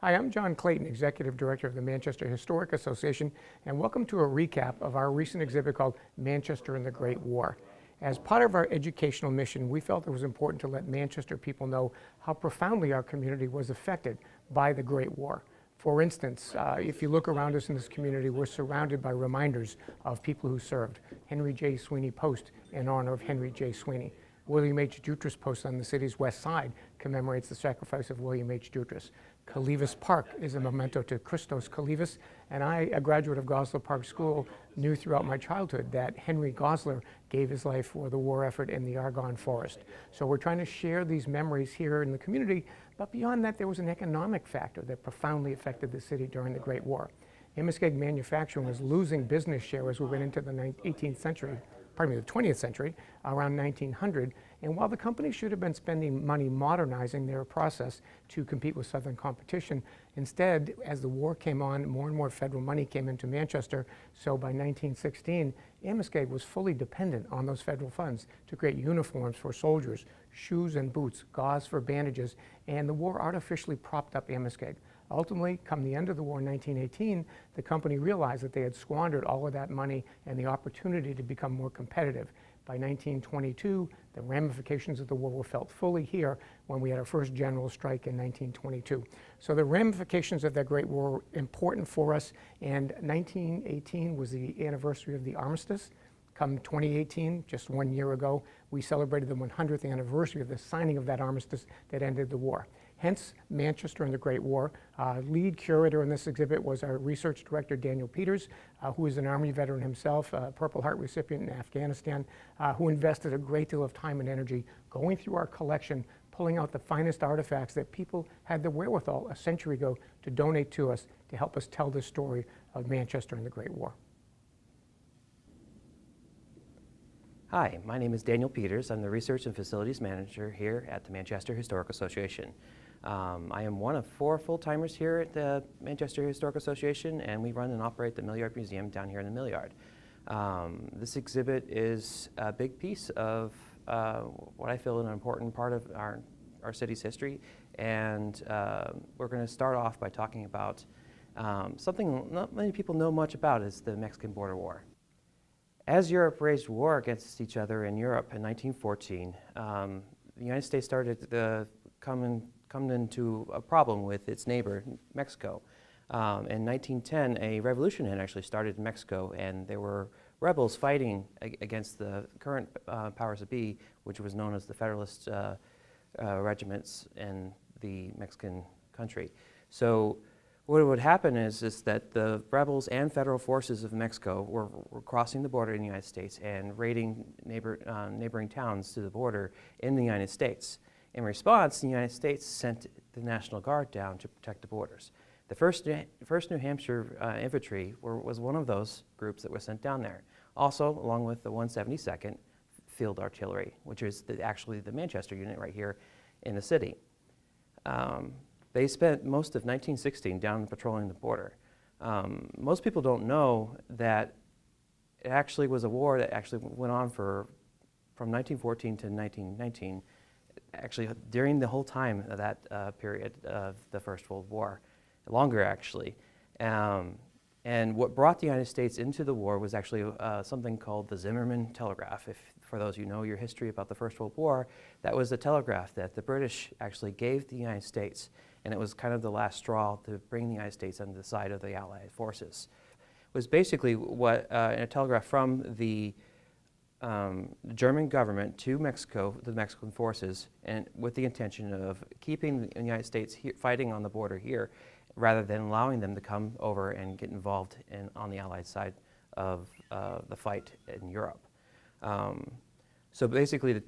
Hi, I'm John Clayton, Executive Director of the Manchester Historic Association, and welcome to a recap of our recent exhibit called Manchester and the Great War. As part of our educational mission, we felt it was important to let Manchester people know how profoundly our community was affected by the Great War. For instance, if you look around us in this community, we're surrounded by reminders of people who served. Henry J. Sweeney Post in honor of Henry J. Sweeney. William H. Jutras Post on the city's west side commemorates the sacrifice of William H. Jutras. Calivas Park is a memento to Christos Calivas, and I, a graduate of Goslar Park School, knew throughout my childhood that Henry Goslar gave his life for the war effort in the Argonne Forest. So we're trying to share these memories here in the community, but beyond that there was an economic factor that profoundly affected the city during the Great War. Amoskeag manufacturing was losing business share as we went into the 18th century, pardon me, the 20th century, around 1900. And while the company should have been spending money modernizing their process to compete with Southern competition, instead, as the war came on, more and more federal money came into Manchester. So by 1916, Amoskeag was fully dependent on those federal funds to create uniforms for soldiers, shoes and boots, gauze for bandages, and the war artificially propped up Amoskeag. Ultimately, come the end of the war in 1918, the company realized that they had squandered all of that money and the opportunity to become more competitive. By 1922, the ramifications of the war were felt fully here when we had our first general strike in 1922. So the ramifications of that Great War were important for us, and 1918 was the anniversary of the armistice. Come 2018, just 1 year ago, we celebrated the 100th anniversary of the signing of that armistice that ended the war. Hence, Manchester and the Great War. Lead curator in this exhibit was our research director, Daniel Peters, who is an Army veteran himself, a Purple Heart recipient in Afghanistan, who invested a great deal of time and energy going through our collection, pulling out the finest artifacts that people had the wherewithal a century ago to donate to us to help us tell the story of Manchester and the Great War. Hi, my name is Daniel Peters. I'm the Research and Facilities Manager here at the Manchester Historic Association. I am one of 4 full-timers here at the Manchester Historic Association, and we run and operate the Millyard Museum down here in the Millyard. This exhibit is a big piece of what I feel is an important part of our city's history, and we're going to start off by talking about something not many people know much about, is the Mexican Border War. As Europe waged war against each other in Europe in 1914, the United States started to come into a problem with its neighbor, Mexico. In 1910, a revolution had actually started in Mexico, and there were rebels fighting against the current powers that be, which was known as the Federalist regiments in the Mexican country. So what would happen is that the rebels and federal forces of Mexico were crossing the border in the United States and raiding neighboring towns to the border in the United States. In response, the United States sent the National Guard down to protect the borders. The 1st New Hampshire Infantry was one of those groups that was sent down there. Also, along with the 172nd Field Artillery, which is actually the Manchester unit right here in the city. They spent most of 1916 down patrolling the border. Most people don't know that it actually was a war that actually went on from 1914 to 1919, actually during the whole time of that period of the First World War, longer actually. And what brought the United States into the war was actually something called the Zimmerman Telegraph. For those who know your history about the First World War, that was the telegraph that the British actually gave the United States, and it was kind of the last straw to bring the United States on the side of the Allied forces. It was basically what a telegraph from the German government to Mexico, the Mexican forces, and with the intention of keeping the United States fighting on the border here, rather than allowing them to come over and get involved on the Allied side of the fight in Europe. So basically,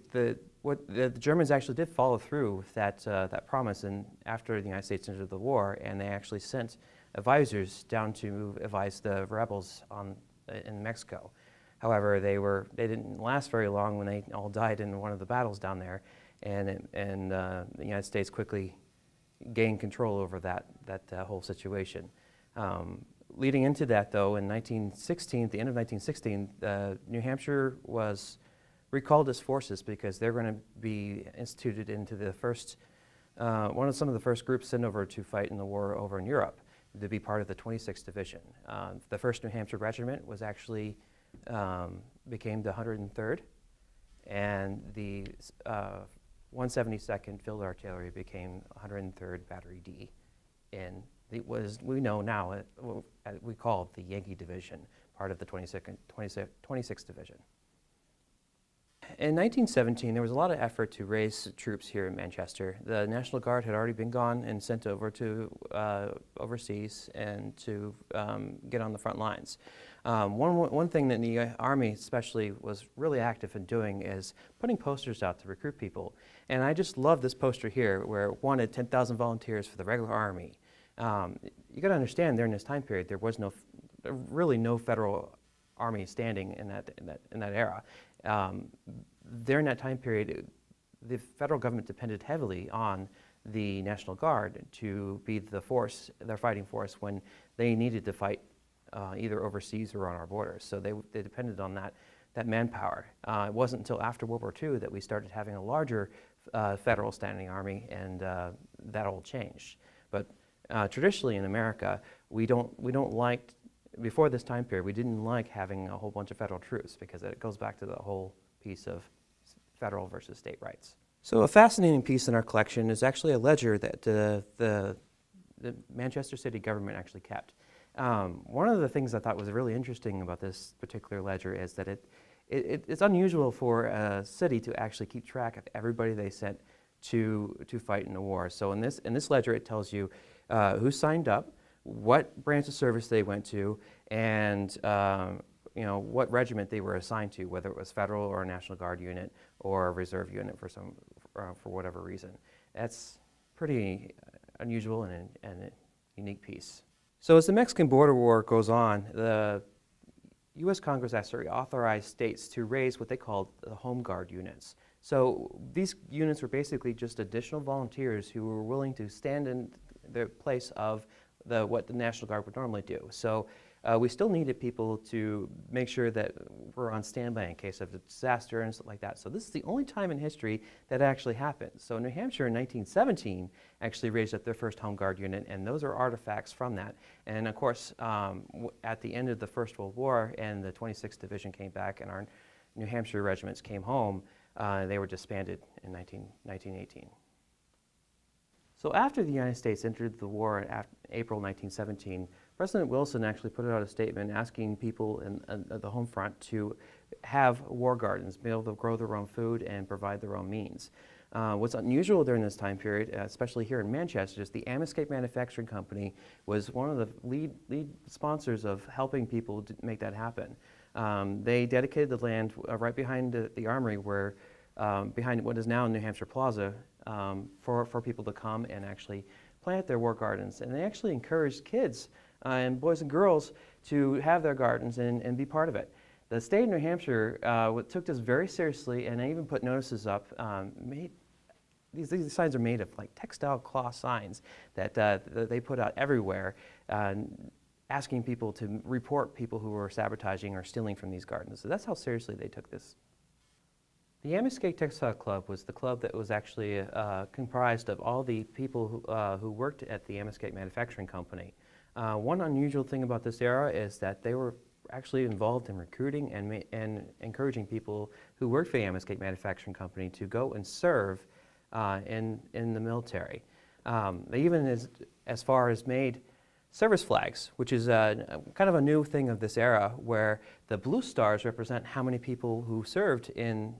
what the Germans actually did follow through with that promise, and after the United States entered the war, and they actually sent advisors down to advise the rebels in Mexico. However, they didn't last very long when they all died in one of the battles down there, and the United States quickly gained control over that whole situation. Leading into that, though, in 1916, the end of 1916, New Hampshire was recalled its forces because they're going to be instituted into the first some of the first groups sent over to fight in the war over in Europe to be part of the 26th Division. The 1st New Hampshire Regiment was actually became the 103rd, and the 172nd Field Artillery became 103rd Battery D. And it was, we know now, we call it the Yankee Division, part of the 26th Division. In 1917, there was a lot of effort to raise troops here in Manchester. The National Guard had already been gone and sent over to overseas and to get on the front lines. One thing that the Army especially was really active in doing is putting posters out to recruit people. And I just love this poster here where it wanted 10,000 volunteers for the regular Army. You got to understand, during this time period, there was really no federal Army standing in that era. During that time period, the federal government depended heavily on the National Guard to be the force, their fighting force, when they needed to fight either overseas or on our borders. So they depended on that manpower. It wasn't until after World War II that we started having a larger federal standing army, and that all changed. But traditionally in America, we don't like. Before this time period, we didn't like having a whole bunch of federal troops because it goes back to the whole piece of federal versus state rights. So a fascinating piece in our collection is actually a ledger that the Manchester city government actually kept. One of the things I thought was really interesting about this particular ledger is that it's unusual for a city to actually keep track of everybody they sent to fight in the war. So in this ledger, it tells you who signed up, what branch of service they went to, and what regiment they were assigned to, whether it was federal or a National Guard unit or a reserve unit for whatever reason. That's pretty unusual and a unique piece. So as the Mexican border war goes on, the U.S. Congress actually authorized states to raise what they called the Home Guard units. So these units were basically just additional volunteers who were willing to stand in the place of what the National Guard would normally do. So we still needed people to make sure that we're on standby in case of a disaster and stuff like that. So this is the only time in history that actually happened. So New Hampshire in 1917 actually raised up their first Home Guard unit, and those are artifacts from that. And of course, at the end of the First World War and the 26th Division came back and our New Hampshire regiments came home, they were disbanded in 1918. So after the United States entered the war in April 1917, President Wilson actually put out a statement asking people at the home front to have war gardens, be able to grow their own food and provide their own means. What's unusual during this time period, especially here in Manchester, is the Amescape Manufacturing Company was one of the lead sponsors of helping people make that happen. They dedicated the land right behind the armory, where behind what is now New Hampshire Plaza, for people to come and actually plant their war gardens. And they actually encouraged kids and boys and girls to have their gardens and be part of it. The state of New Hampshire took this very seriously, and they even put notices up. These signs are made of like textile cloth signs that they put out everywhere, asking people to report people who were sabotaging or stealing from these gardens. So that's how seriously they took this. The Amescape Textile Club was the club that was actually comprised of all the people who worked at the Amescape Manufacturing Company. One unusual thing about this era is that they were actually involved in recruiting and encouraging people who worked for the Amescape Manufacturing Company to go and serve in the military. They even as far as made service flags, which is kind of a new thing of this era, where the blue stars represent how many people who served in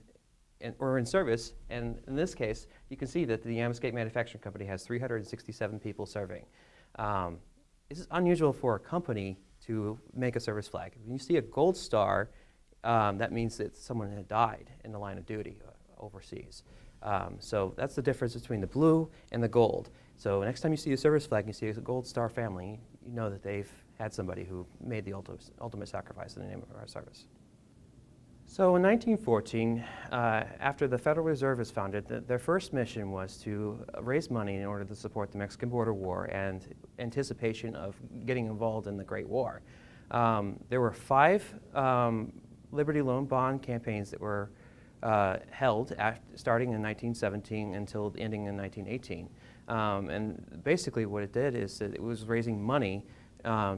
service, and in this case, you can see that the Amescape Manufacturing Company has 367 people serving. This is unusual for a company to make a service flag. When you see a gold star, that means that someone had died in the line of duty overseas. So that's the difference between the blue and the gold. So next time you see a service flag and you see a gold star family, you know that they've had somebody who made the ultimate sacrifice in the name of our service. So in 1914, after the Federal Reserve was founded, their first mission was to raise money in order to support the Mexican border war and anticipation of getting involved in the Great War. There were 5 Liberty Loan Bond campaigns that were held starting in 1917 until ending in 1918. And basically what it did is that it was raising money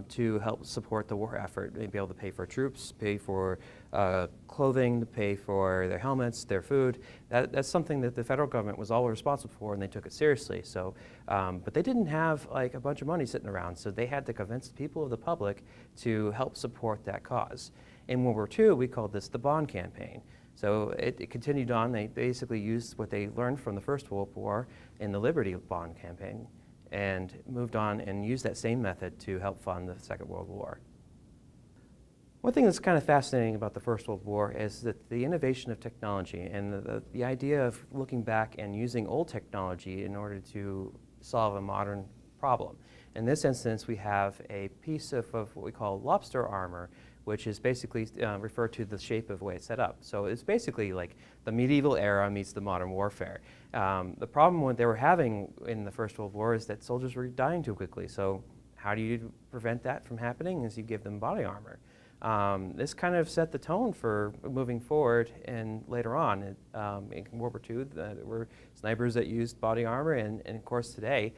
to help support the war effort. They'd be able to pay for troops, pay for clothing, pay for their helmets, their food. That's something that the federal government was all responsible for, and they took it seriously. So, but they didn't have like a bunch of money sitting around, so they had to convince the people of the public to help support that cause. In World War II, we called this the Bond Campaign. So it continued on. They basically used what they learned from the First World War in the Liberty Bond Campaign and moved on and used that same method to help fund the Second World War. One thing that's kind of fascinating about the First World War is that the innovation of technology and the idea of looking back and using old technology in order to solve a modern problem. In this instance, we have a piece of what we call lobster armor, which is basically referred to the shape of the way it's set up. So it's basically like the medieval era meets the modern warfare. The problem what they were having in the First World War is that soldiers were dying too quickly. So how do you prevent that from happening? Is you give them body armor. This kind of set the tone for moving forward, and later on in World War II, there were snipers that used body armor, and of course today,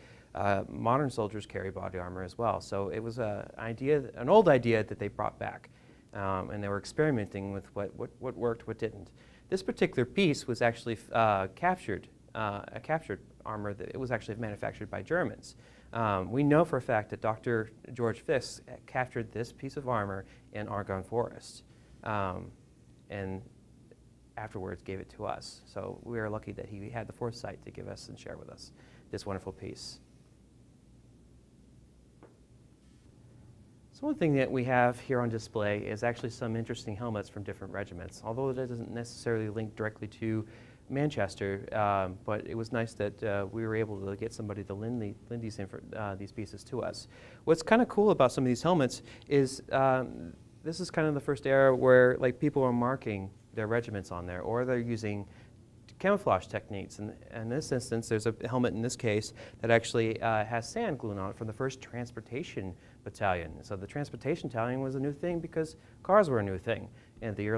modern soldiers carry body armor as well. So it was an old idea that they brought back, and they were experimenting with what worked, what didn't. This particular piece was actually a captured armor that it was actually manufactured by Germans. We know for a fact that Dr. George Fisk captured this piece of armor in Argonne Forest, and afterwards gave it to us. So we are lucky that he had the foresight to give us and share with us this wonderful piece. So one thing that we have here on display is actually some interesting helmets from different regiments, although that doesn't necessarily link directly to Manchester, but it was nice that we were able to get somebody to lend these pieces to us. What's kind of cool about some of these helmets is this is kind of the first era where like people are marking their regiments on there, or they're using camouflage techniques. And in this instance, there's a helmet in this case that actually has sand glued on it from the 1st Transportation Battalion. So the Transportation Battalion was a new thing because cars were a new thing in the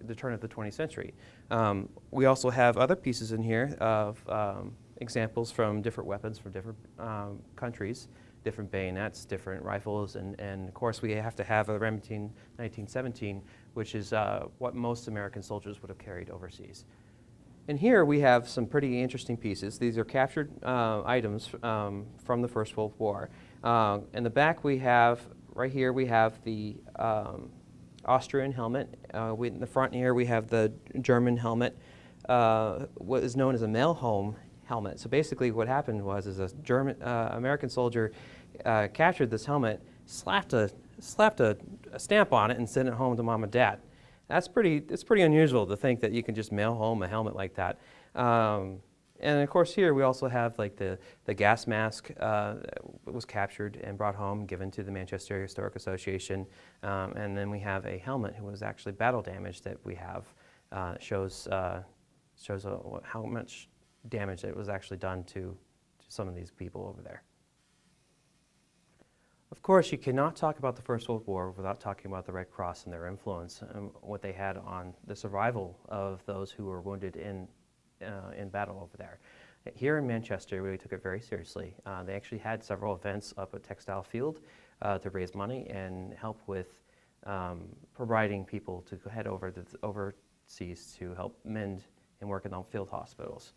the turn of the 20th century. We also have other pieces in here of examples from different weapons from different countries, different bayonets, different rifles, and of course we have to have a Remington 1917, which is what most American soldiers would have carried overseas. And here we have some pretty interesting pieces. These are captured items from the First World War. In the back we have, right here we have the Austrian helmet. In the front here we have the German helmet, what is known as a Mailholm helmet. So basically what happened was is a American soldier captured this helmet, slapped a stamp on it and sent it home to mom and dad. It's pretty unusual to think that you can just mail home a helmet like that. And of course here we also have like the gas mask was captured and brought home, given to the Manchester Historic Association. And then we have a helmet that was actually battle damaged that we have, shows how much damage that was actually done to some of these people over there. Of course, you cannot talk about the First World War without talking about the Red Cross and their influence and what they had on the survival of those who were wounded in battle over there. Here in Manchester, we took it very seriously. They actually had several events up at Textile Field to raise money and help with providing people to head overseas to help mend and work in the field hospitals.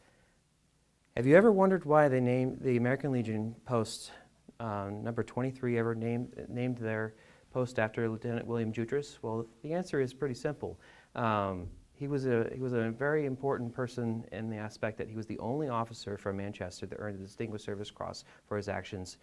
Have you ever wondered why they named the American Legion Post number 23 ever named their post after Lieutenant William Jutras? Well, the answer is pretty simple. He was a very important person in the aspect that he was the only officer from Manchester that earned the Distinguished Service Cross for his actions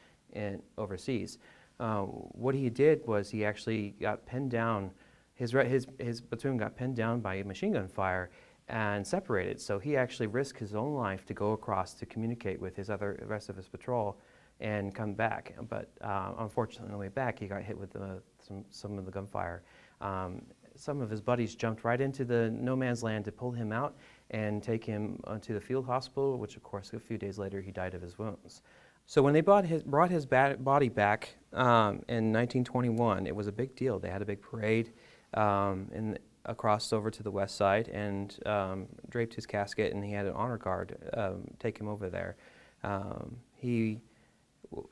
overseas. What he did was he actually got pinned down. His platoon got pinned down by machine gun fire and separated. So he actually risked his own life to go across to communicate with the rest of his patrol and come back. But unfortunately, on the way back, he got hit with some of the gunfire. Some of his buddies jumped right into the no man's land to pull him out and take him to the field hospital, which of course a few days later he died of his wounds. So when they brought his body back in 1921, it was a big deal. They had a big parade across over to the west side and draped his casket, and he had an honor guard take him over there. He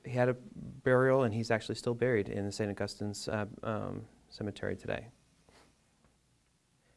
had a burial, and he's actually still buried in the St. Augustine's cemetery today.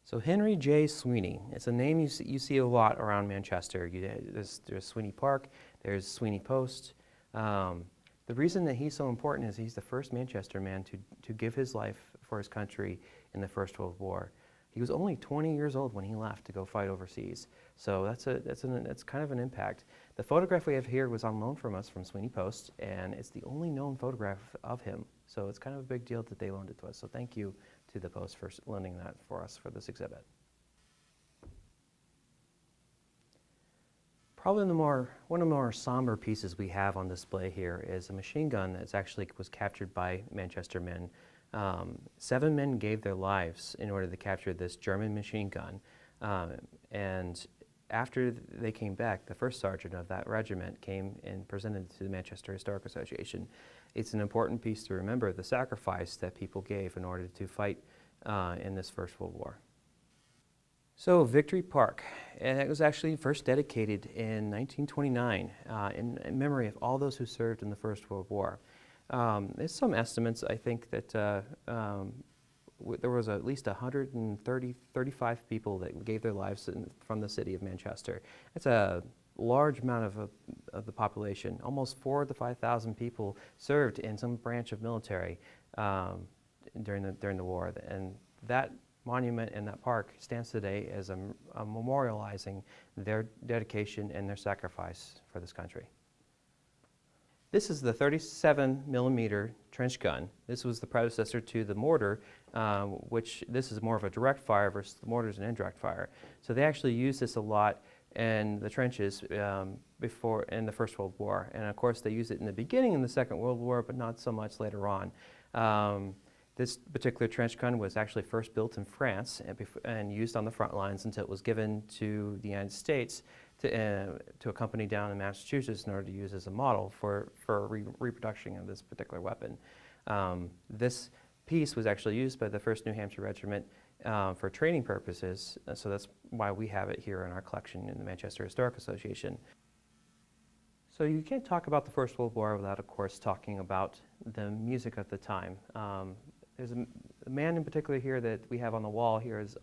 So Henry J. Sweeney, it's a name you see a lot around Manchester. There's Sweeney Park, there's Sweeney Post. The reason that he's so important is he's the first Manchester man to give his life for his country in the First World War. He was only 20 years old when he left to go fight overseas. So that's kind of an impact. The photograph we have here was on loan from us from Sweeney Post, and it's the only known photograph of him. So it's kind of a big deal that they loaned it to us. So thank you to the Post for lending that for us for this exhibit. Probably one of the more somber pieces we have on display here is a machine gun that actually was captured by Manchester men. 7 men gave their lives in order to capture this German machine gun. And after they came back, the first sergeant of that regiment came and presented to the Manchester Historic Association. It's an important piece to remember the sacrifice that people gave in order to fight in this First World War. So Victory Park, and it was actually first dedicated in 1929 in memory of all those who served in the First World War. There's some estimates, I think, that there was at least 135 people that gave their lives from the city of Manchester. It's a large amount of the population. Almost 4,000 to 5,000 people served in some branch of military during the war, and that monument and that park stands today as a memorializing their dedication and their sacrifice for this country. This is the 37 millimeter trench gun. This was the predecessor to the mortar, which this is more of a direct fire versus the mortar's an indirect fire. So they actually used this a lot in the trenches before in the First World War. And of course they used it in the beginning in the Second World War, but not so much later on. This particular trench gun was actually first built in France and used on the front lines until it was given to the United States to a company down in Massachusetts in order to use as a model for reproduction of this particular weapon. This piece was actually used by the 1st New Hampshire Regiment for training purposes, so that's why we have it here in our collection in the Manchester Historic Association. So you can't talk about the First World War without, of course, talking about the music of the time. There's a man in particular here that we have on the wall here is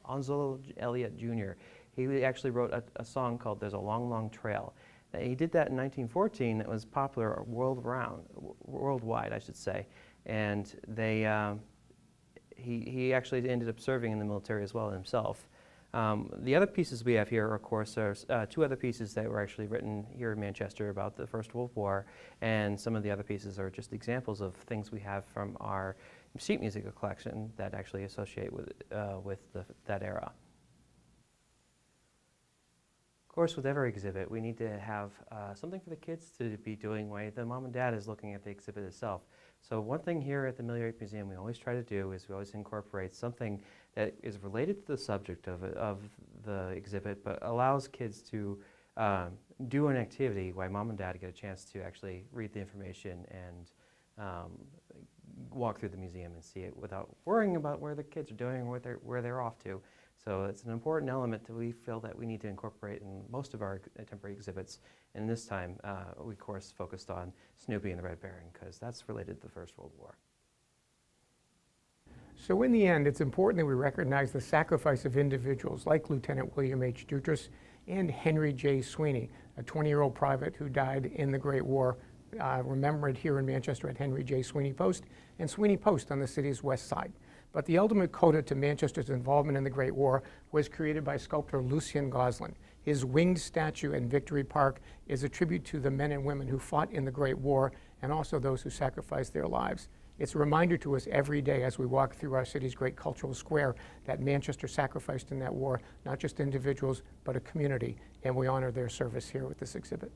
Onslow Elliott Jr. He actually wrote a song called There's a Long, Long Trail. He did that in 1914. It was popular worldwide, I should say. And he actually ended up serving in the military as well himself. The other pieces we have here, of course, are 2 other pieces that were actually written here in Manchester about the First World War, and some of the other pieces are just examples of things we have from our sheet music collection that actually associate with that era. Of course, with every exhibit, we need to have something for the kids to be doing while the mom and dad is looking at the exhibit itself. So one thing here at the Millyard Museum we always try to do is we always incorporate something that is related to the subject of the exhibit, but allows kids to do an activity while mom and dad get a chance to actually read the information and walk through the museum and see it without worrying about where the kids are doing or where they're off to. So it's an important element that we feel that we need to incorporate in most of our contemporary exhibits. And this time, we of course focused on Snoopy and the Red Baron because that's related to the First World War. So in the end, it's important that we recognize the sacrifice of individuals like Lieutenant William H. Jutras and Henry J. Sweeney, a 20-year-old private who died in the Great War, remembered here in Manchester at Henry J. Sweeney Post and Sweeney Post on the city's west side. But the ultimate coda to Manchester's involvement in the Great War was created by sculptor Lucien Goslin. His winged statue in Victory Park is a tribute to the men and women who fought in the Great War and also those who sacrificed their lives. It's a reminder to us every day as we walk through our city's great cultural square that Manchester sacrificed in that war, not just individuals, but a community, and we honor their service here with this exhibit.